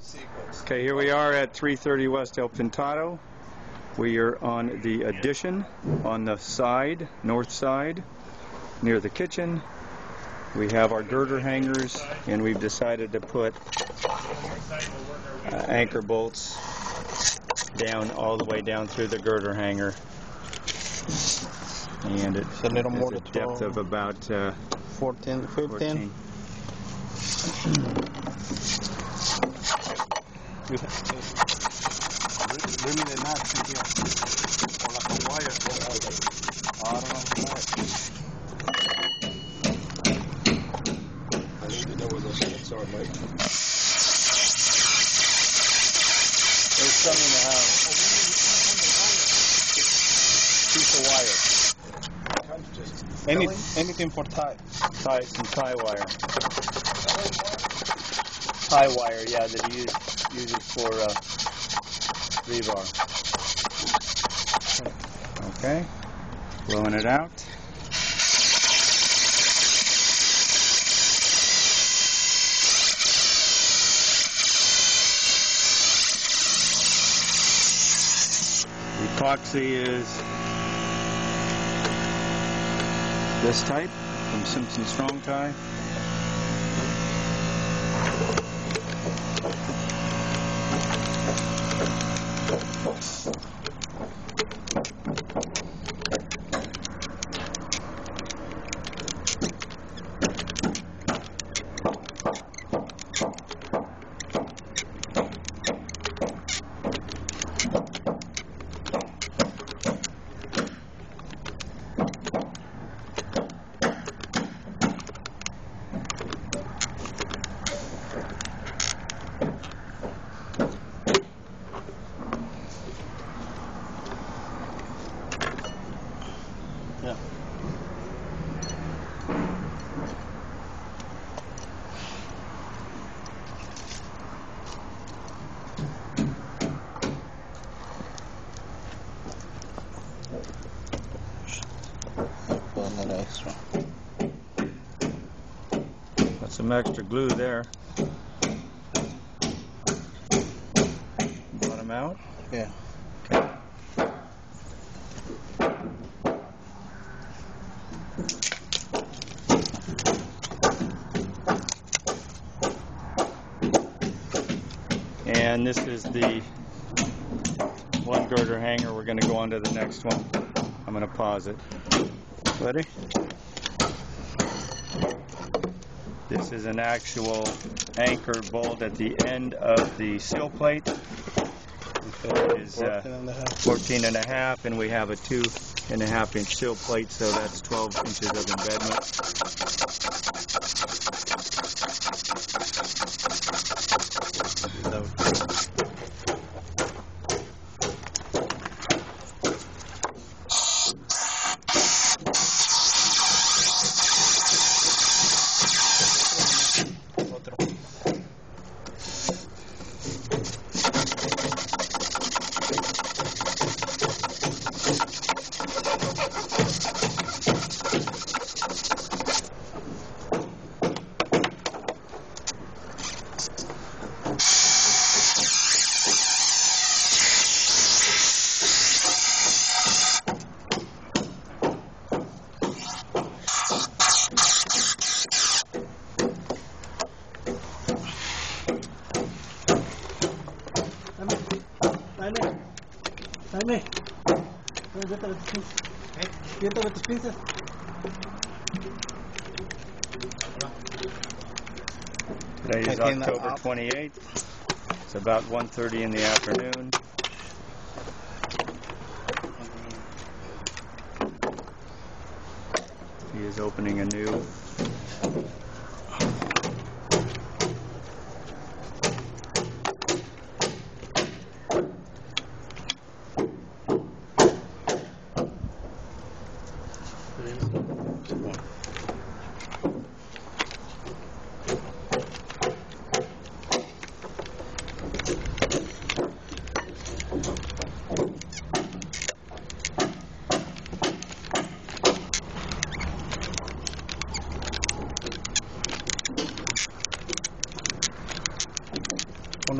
sequence. Okay, here we are at 330 West El Pintado. We are on the addition on the side, north side, near the kitchen. We have our girder hangers, and we've decided to put anchor bolts down all the way down through the girder hanger. And it's a little more, a depth of about 14, 15. I need to know where those hits are, Mike. There's some in the house. Piece of wire. Anything for tie. some tie wire. Tie wire, yeah, that he uses for rebar. Okay, blowing it out. Epoxy is this type from Simpson Strong Tie. Yeah. Extra. Got some extra glue there. Bottom out. Yeah. And this is the one girder hanger. We're going to go on to the next one. I'm going to pause it. Ready? This is an actual anchor bolt at the end of the seal plate. It is 14 and a half, and we have a 2.5 inch seal plate, so that's 12 inches of embedment. Jaime, vete with tus pinzas. Today is October 28th. It's about 1:30 in the afternoon. He is opening a new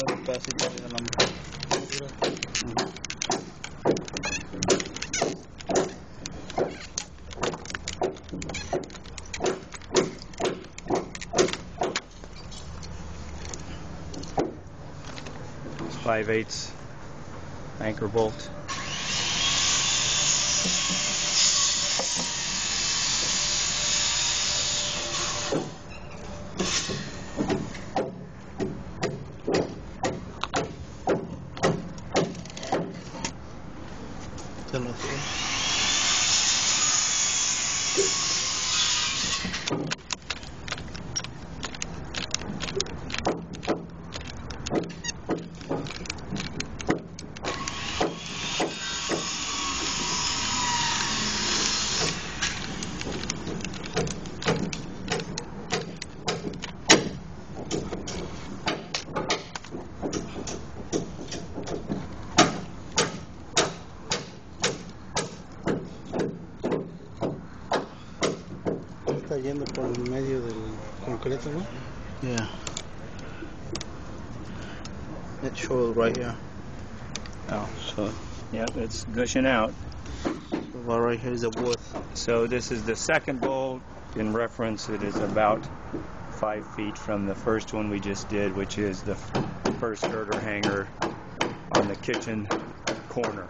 un pedacito de alambre. 5/8 anchor bolt. Está yendo por el medio del concreto, ¿no? Yeah. It shows right here. Oh, So, yep, it's gushing out. well, right here is the wood. So this is the second bolt. In reference, it is about 5 feet from the first one we just did, which is the first girder hanger on the kitchen corner.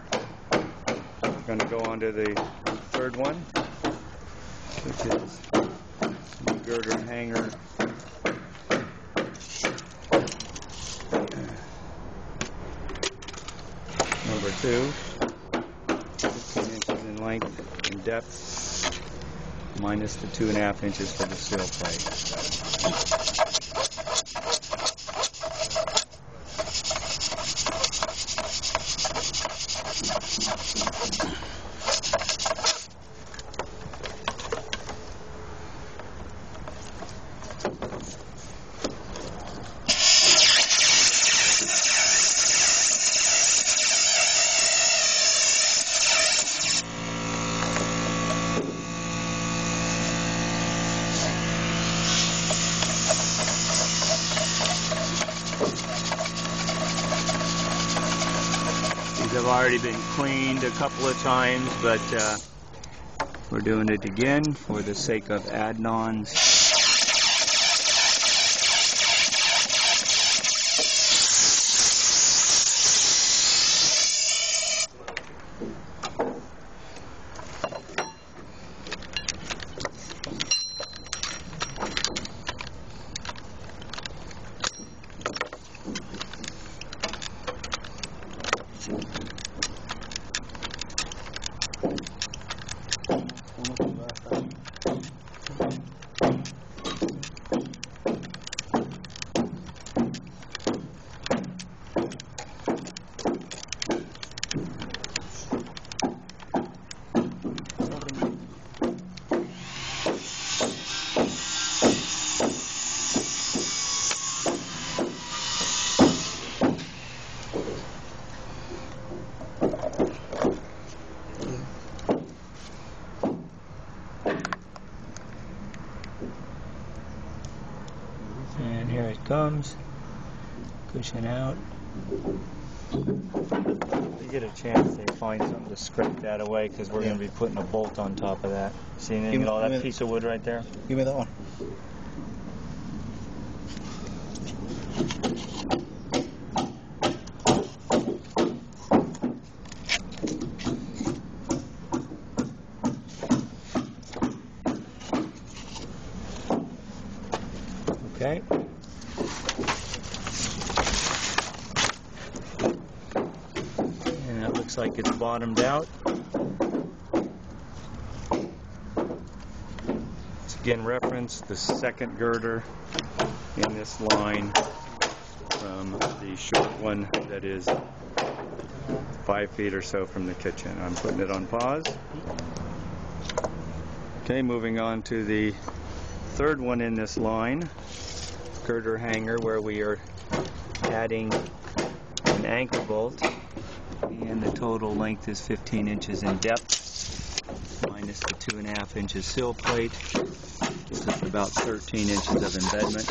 We're going to go on to the third one, which is the girder hanger number 2, 15 inches in length and depth, minus the 2.5 inches for the sill plate. These have already been cleaned a couple of times, but we're doing it again for the sake of add-ons. And here it comes, pushing out. If you get a chance, they find something to scrape that away, because we're going to be putting a bolt on top of that. See anything at all? That piece of wood right there? Give me that one. Okay. And it looks like it's bottomed out. Let's again reference the second girder in this line from the short one that is 5 feet or so from the kitchen. I'm putting it on pause. Okay, moving on to the third one in this line, girder hanger, where we are adding an anchor bolt, and the total length is 15 inches in depth, minus the 2.5 inches sill plate, gives us about 13 inches of embedment.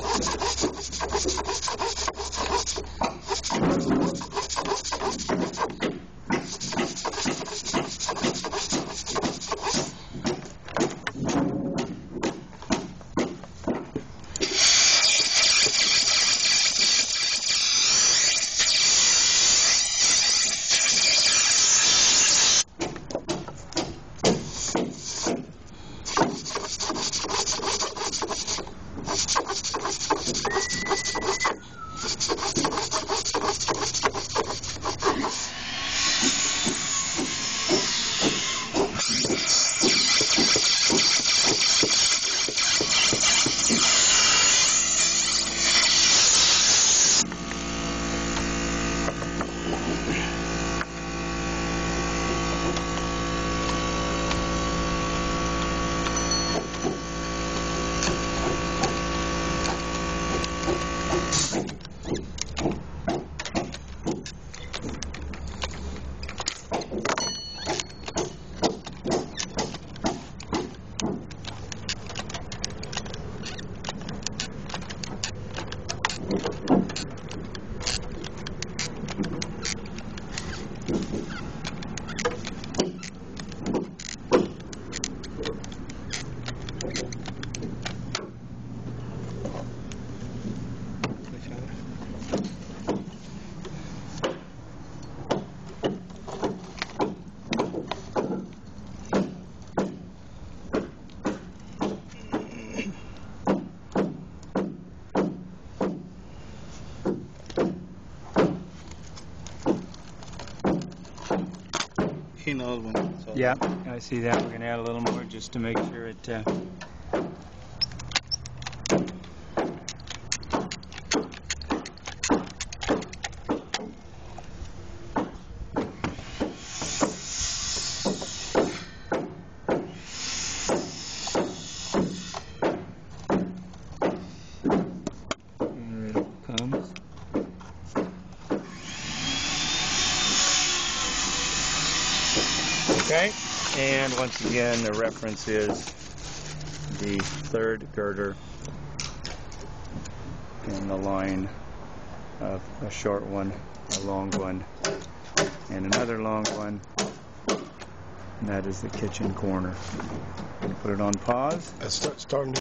making all one. So Yeah, I see that. We're going to add a little more just to make sure it... There it comes. Okay, and once again the reference is the third girder in the line of a short one, a long one, and another long one, and that is the kitchen corner. Put it on pause. It's starting to